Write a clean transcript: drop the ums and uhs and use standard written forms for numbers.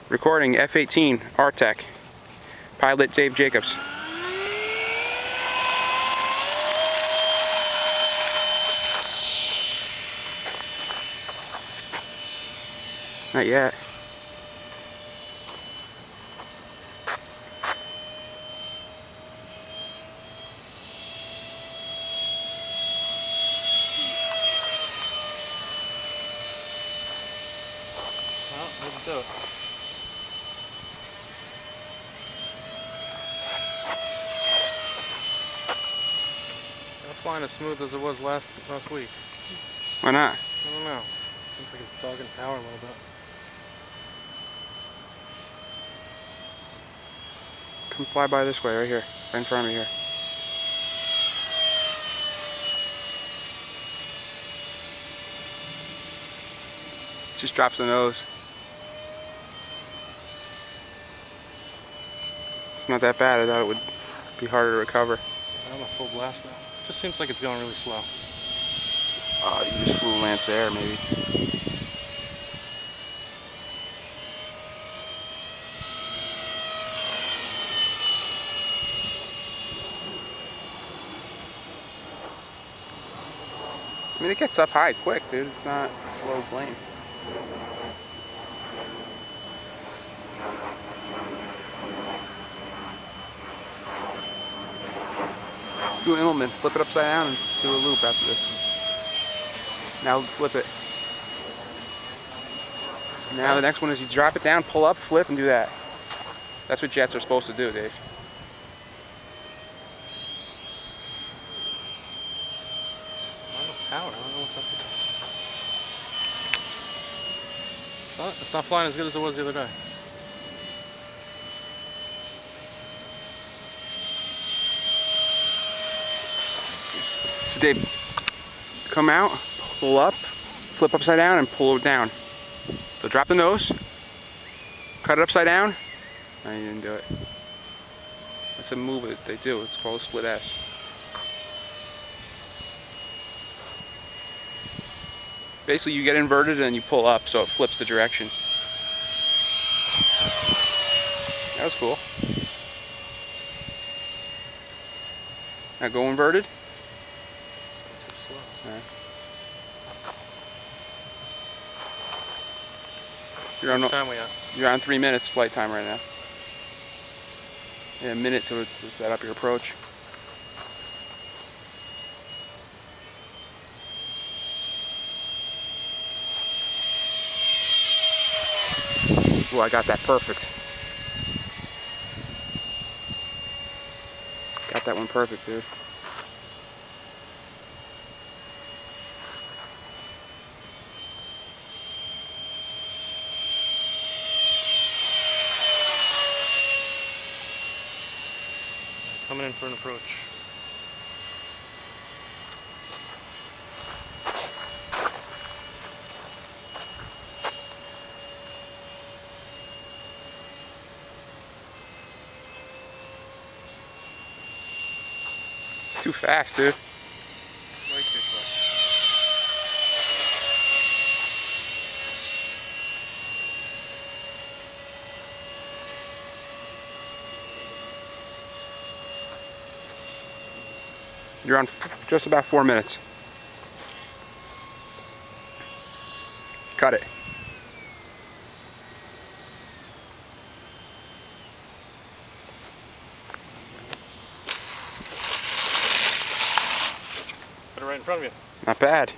Recording F-18 Artec. Pilot Dave Jacobs. Not yet. Well, let's do it. Not flying as smooth as it was last week. Why not? I don't know. Seems like it's dogging power a little bit. Come fly by this way, right here. Right in front of me here. Just drops the nose. It's not that bad. I thought it would be harder to recover. I'm a full blast now. Just seems like it's going really slow. Oh, you just flew Lance Air, maybe. I mean, it gets up high quick, dude. It's not a slow plane. Do an Immelman, flip it upside down and do a loop after this. Now flip it. Now the next one is you drop it down, pull up, flip, and do that. That's what jets are supposed to do, Dave. Not enough power. I don't know what's up with this. It's not flying as good as it was the other day. So Dave, come out, pull up, flip upside down, and pull it down. So drop the nose, cut it upside down. No, you didn't do it. That's a move that they do. It's called a split S. Basically, you get inverted and you pull up, so it flips the direction. That was cool. Now go inverted. Too slow. Right. You're on 3 minutes flight time right now. Yeah, a minute to set up your approach. Ooh, I got that perfect. Got that one perfect, dude. Coming in for an approach. Too fast, dude. Way too fast. You're on just about 4 minutes. Cut it. Put it right in front of you. Not bad.